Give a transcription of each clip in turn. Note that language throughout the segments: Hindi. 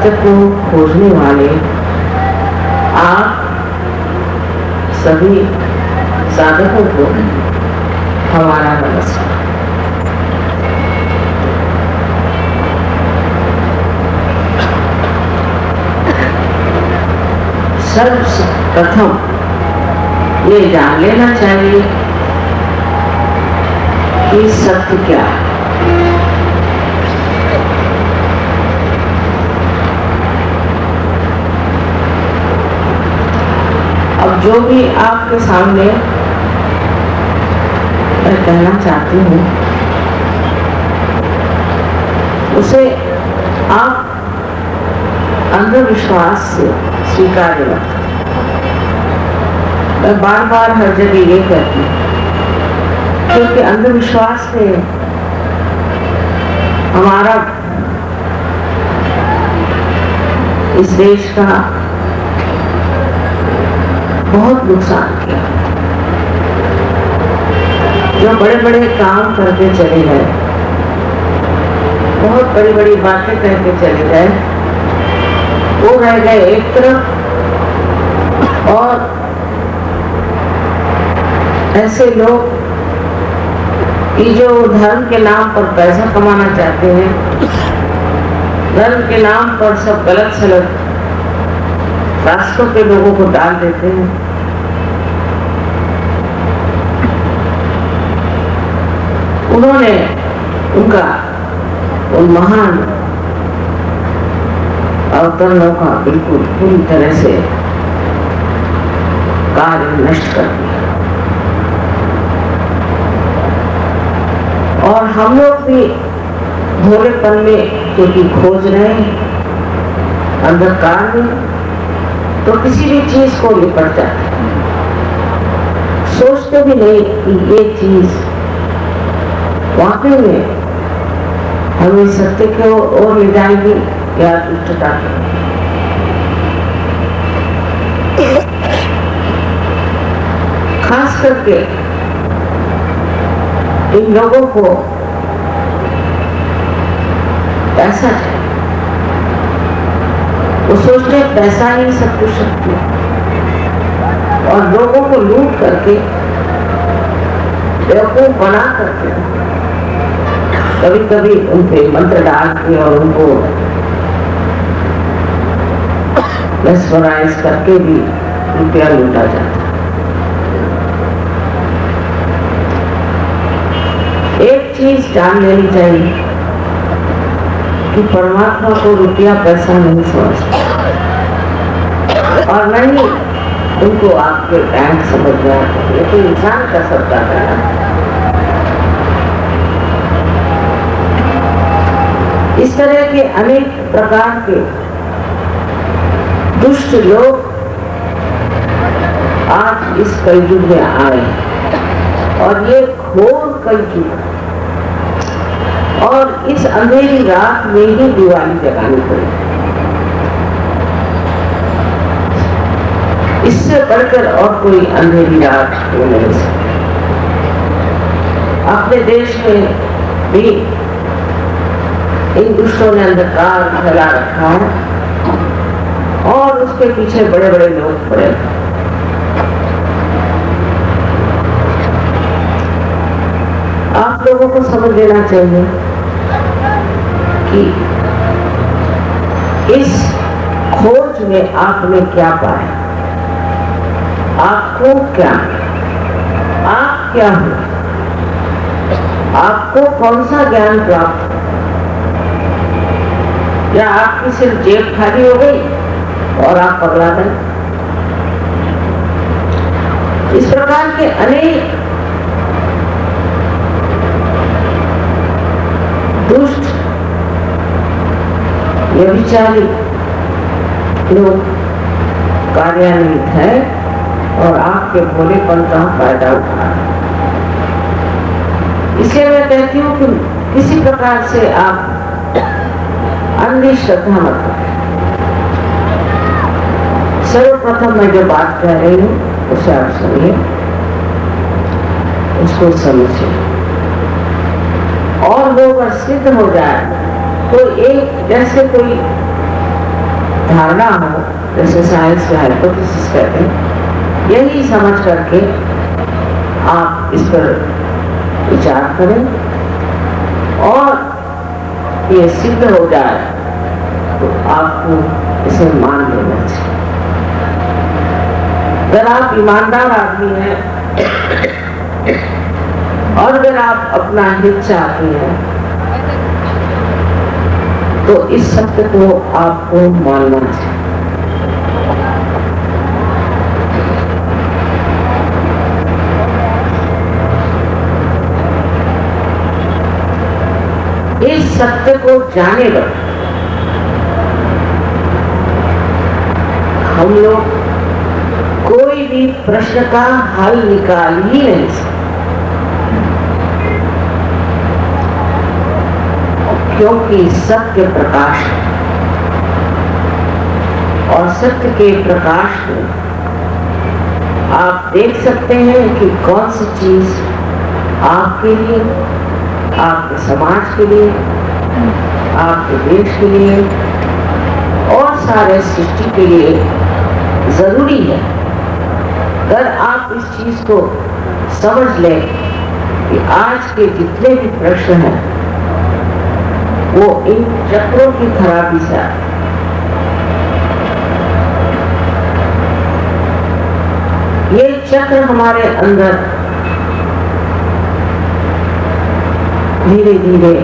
सत्य को खोजने वाले आप सभी साधकों को हमारा नमस्कार। सर्वप्रथम ये जान लेना चाहिए कि सत्य क्या है। अब जो भी आपके सामने मैं कहना चाहती हूँ उसे आप अंधविश्वास से स्वीकार मत करें। मैं बार बार हर जगह ये कहती हूँ क्योंकि अंधविश्वास ने हमारा इस देश का बहुत नुकसान किया। जो बड़े बड़े काम करके चले गए, बहुत बड़ी बड़ी बातें करके चले गए, वो रह गए एक तरफ, और ऐसे लोग कि जो धर्म के नाम पर पैसा कमाना चाहते हैं, धर्म के नाम पर सब गलत सलत रास्तों पे लोगों को डाल देते हैं। उन्होंने उनका उन महान अवतरणों का बिल्कुल पूरी तरह से कार्य नष्ट कर दिया। और हम लोग भी भोलेपन में क्योंकि खोज रहे हैं अंधकार में, तो किसी भी चीज को लिपट जाते हैं, सोचते भी नहीं कि ये चीज वाकई में हमें सत्य की ओर ले जाएगी या दुष्टता की। खास करके इन लोगों को पैसा चाहिए। वो सोचते हैं पैसा ही सब कुछ शक्ति है, और लोगों को लूट करके बेवकूफ बना करके कभी कभी उन पे मंत्र डाल के और उनको मेस्मराइज करके भी रुपया लूटा जाता है। एक चीज जान लेनी चाहिए कि परमात्मा को रुपया पैसा नहीं समझता, और नहीं उनको आपके बैंक समझ में आता है। ये तो इंसान का सत्ता है। इस तरह के अनेक प्रकार के दुष्ट लोग आज इस कलयुग में आए, और ये घोर कलयुग, और इस अंधेरी रात में ही दिवाली जगानी पड़ेगी। इससे बढ़कर और कोई अंधेरी रात हो नहीं सकती। अपने देश में भी इन दुष्टों ने अंधकार फैला रखा है, और उसके पीछे बड़े बड़े लोग पड़े। आप लोगों को समझ लेना चाहिए कि इस खोज में आपने क्या पाया, आपको क्या, आप क्या हो, आपको कौन सा ज्ञान प्राप्त, या आपकी सिर्फ जेब खाली हो गई और आप पगला गए। इस प्रकार के अनेक दुष्ट व्यभिचारी लोग कार्यान्वित है, और आपके भोलेपन का फायदा उठा है। इसलिए मैं कहती हूँ कि किसी प्रकार से आप अंधी श्रद्धा मत करें। सर्वप्रथम मैं जो बात कह रही हूँ उसे आप सुनिए, उसको समझिए, और वो अगर सिद्ध हो जाए तो एक जैसे कोई धारणा हो, जैसे साइंस में हाइपोथेसिस कहते हैं, यही समझ करके आप इस पर विचार करें और ये सिद्ध हो जाए तो आपको इसे मान लेना चाहिए। अगर आप ईमानदार आदमी हैं और अगर आप अपना हित चाहते हैं तो इस सत्य को आपको मानना चाहिए। इस सत्य को जाने पर हम लोग कोई भी प्रश्न का हल निकाल ही नहीं सकते, क्योंकि सत्य प्रकाश है और सत्य के प्रकाश में आप देख सकते हैं कि कौन सी चीज आपके लिए, आपके समाज के लिए, आपके देश के लिए और सारे सृष्टि के लिए जरूरी है। अगर आप इस चीज को समझ लें कि आज के जितने भी प्रश्न हैं वो इन चक्रों की खराबी से आए। ये चक्र हमारे अंदर धीरे धीरे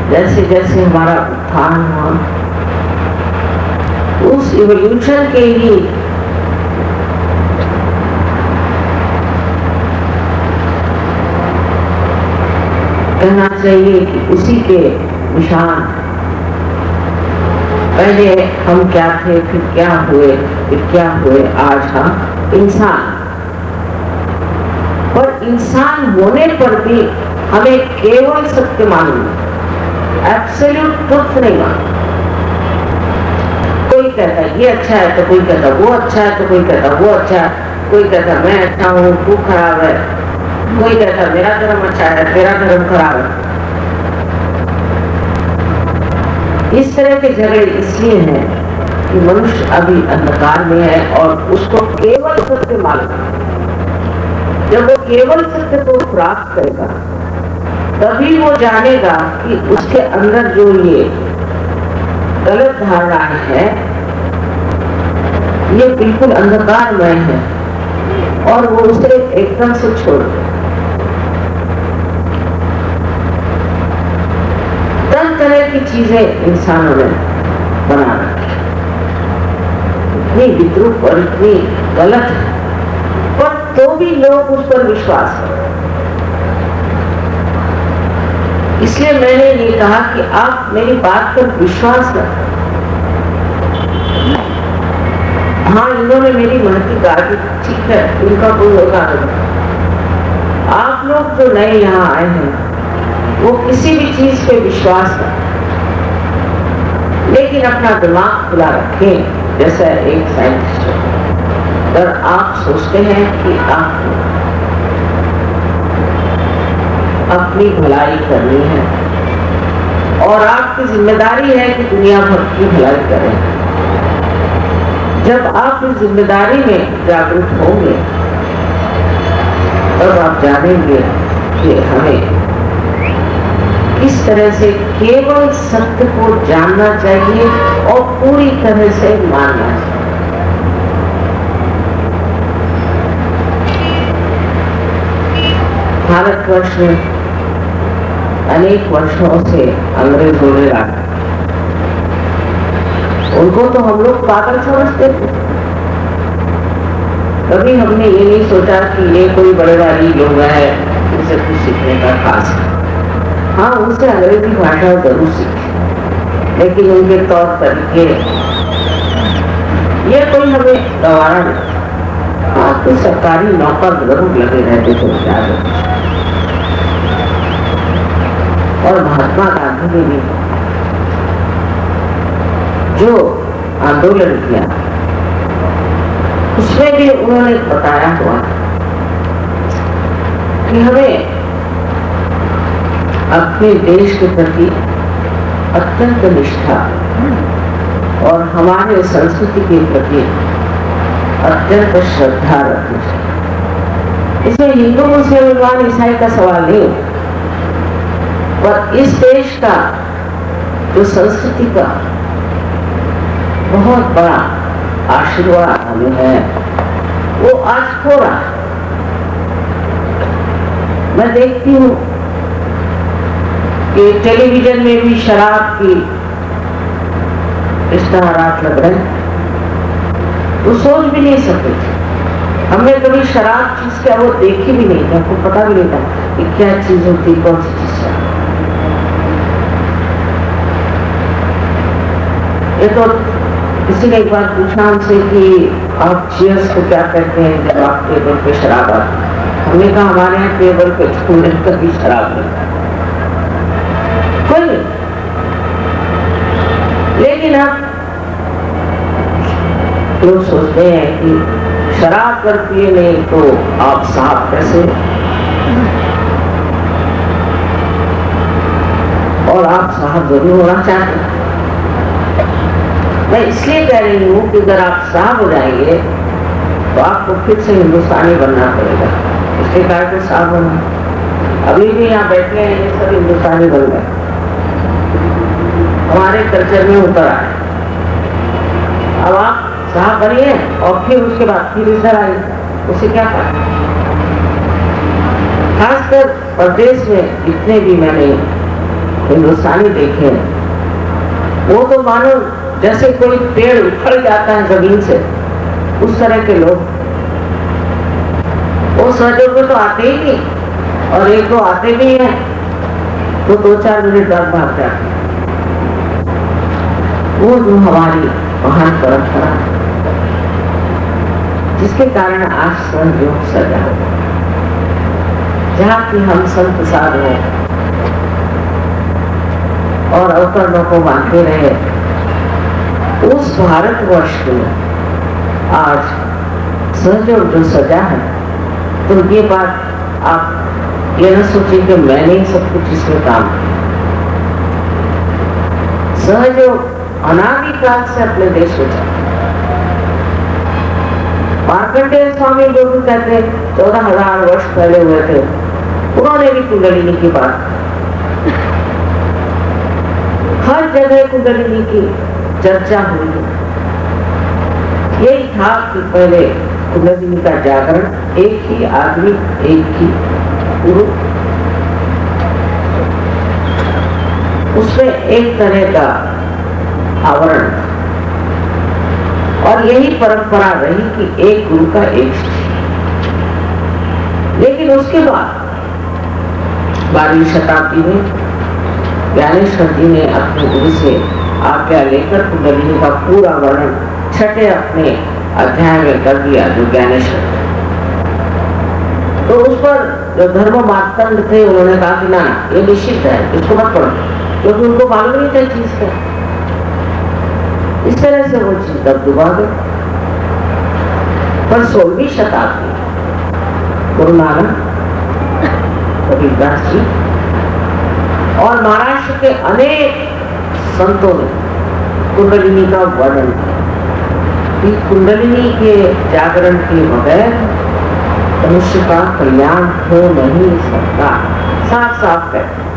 जैसे जैसे हमारा उत्थान हुआ, उस इवोल्यूशन के ही कहना चाहिए कि उसी के निशान, पहले हम क्या थे, फिर क्या हुए, फिर क्या हुए, आज हम इंसान। पर इंसान होने पर भी हमें केवल सत्य मालूम, एब्सोल्यूट ट्रुथ नहीं मालूम। कोई कहता है ये अच्छा है तो कोई कहता वो अच्छा है तो कोई कहता वो अच्छा है, कोई कहता मैं अच्छा हूँ तू खराब है, कोई कहता मेरा धर्म अच्छा है तेरा धर्म खराब है। इस तरह के झगड़े इसलिए हैं कि मनुष्य अभी अंधकार में है और उसको केवल सत्य मालूम है। जब वो केवल सत्य को प्राप्त करेगा तभी वो जानेगा कि उसके अंदर जो ये गलत धारणाएं है ये बिल्कुल अंधकारमय है और वो उसे एकदम से छोड़ दे। तरह तरह की चीजें इंसानों ने बना रखी, इतनी विद्रूप और इतनी गलत है, पर तो भी लोग उस पर विश्वास करें। इसलिए मैंने ये कहा कि आप मेरी बात पर विश्वास करें। हाँ, इन्होंने मेरी महती कहा कि ठीक है, इनका कोई होगा नहीं। आप लोग जो नए यहाँ आए हैं वो किसी भी चीज पे विश्वास करें, लेकिन अपना दिमाग खुला रखें। जैसा एक साइंटिस्ट, अगर आप सोचते हैं कि आप अपनी भलाई करनी है और आपकी जिम्मेदारी है कि दुनिया भर की भलाई करें, जब आप इस जिम्मेदारी में जागरूक होंगे तब आप जानेंगे कि हमें किस तरह से केवल सत्य को जानना चाहिए और पूरी तरह से मानना चाहिए। भारतवर्ष में अनेक वर्षों से अंग्रेजों ने राज, उनको तो हम लोग पागल समझते थे। कभी हमने ये नहीं सोचा कि ये कोई बड़े भारी लोग हैं, इनसे कुछ सीखने का खास है। हाँ, उनसे अंग्रेजी भाषा जरूर सीखे, लेकिन उनके तौर तरीके ये कोई हमें गवारा नहीं। हाँ, तो सरकारी नौकर जरूर लगे रहते थे क्या। और महात्मा गांधी ने भी जो आंदोलन किया उसमें भी उन्होंने बताया हुआ कि हमें अपने देश के प्रति अत्यंत निष्ठा और हमारे संस्कृति के प्रति अत्यंत श्रद्धा रखनी चाहिए। इसमें हिंदू मुसलमान ईसाई का सवाल नहीं, पर इस देश का जो संस्कृति का बहुत बड़ा आशीर्वाद हमें है, वो आज खो रहा है। मैं देखती हूँ कि टेलीविजन में भी शराब की इश्तहारात लग रहे हैं, वो सोच भी नहीं सकते थे। हमने कभी शराब चीज क्या वो देखी भी नहीं था, हमको पता भी नहीं था कि क्या चीज होती, कौन सी चीज है। ये तो किसी ने एक बार पूछा हमसे कि आप चीयर्स को क्या कहते हैं जब आप टेबल पे शराब आती। हमने कहा हमारे यहाँ टेबल पे कभी शराब नहीं, कोई नहीं। लेकिन अब लोग सोचते हैं कि शराब कर पिए नहीं तो आप साहब कैसे, और आप साहब जरूर होना चाहते हैं। मैं इसलिए कह रही हूँ कि अगर आप साहब हो जाएंगे तो आपको फिर से हिंदुस्तानी बनना पड़ेगा। इसके कारण तो साहब बनना, अभी भी यहाँ बैठे हैं ये सब हिंदुस्तानी बन गए, हमारे कल्चर में उतर आए। अब आप साहब बनिए और फिर उसके बाद फिर इधर आइए, उसे क्या कहा। खासकर प्रदेश में जितने भी मैंने हिंदुस्तानी देखे हैं, वो तो मानो जैसे कोई पेड़ उखड़ जाता है जमीन से, उस तरह के लोग। वो सहजों को तो आते ही नहीं, और एक दो आते भी हैं तो 2-4 मिनट बाद भाग जाते हैं। वो जो हमारी महान परंपरा है, जिसके कारण आज सहयोग सजा हो, जहाँ की हम संत साधुओं और अवतरणों को मानते रहे, उस भारतवर्ष में आज सहयोग जो सजा है, तो ये बात आप ये न सोचिए कि मैंने ही सब कुछ इसमें काम किया। सहयोग अनादिकाल से अपने देश में चला। मार्कंडेय स्वामी जो भी कहते 14,000 वर्ष पहले हुए थे, उन्होंने भी कुंडलिनी की बात, हर जगह कुंडलिनी की चर्चा हुई। यही था कि पहले कुंडलिनी का जागरण, एक ही आदमी, एक ही गुरु, उसमें एक तरह का आवरण, और यही परंपरा रही कि एक गुरु का एक शिष्य। लेकिन उसके बाद 12वीं शताब्दी में ज्ञानेश्वर जी ने अपने गुरु से आज्ञा लेकर कुंडलिनी का पूरा वर्णन 6ठे अपने अध्याय में कर दिया, जो ज्ञानेश्वर। तो उस पर जो धर्म मार्तंड थे, उन्होंने कहा कि ना ये निश्चित है, इसको मत पढ़ो, क्योंकि उनको मालूम नहीं था चीज का। इस तरह से वो चीज दबदबा गई। पर 16वीं शताब्दी गुरु नानक, कबीरदास जी और महाराष्ट्र के अनेक संतों ने कुंडलिनी का वर्णन किया कि कुंडलिनी के जागरण के बगैर मनुष्य का कल्याण हो नहीं सकता। साफ साफ कहते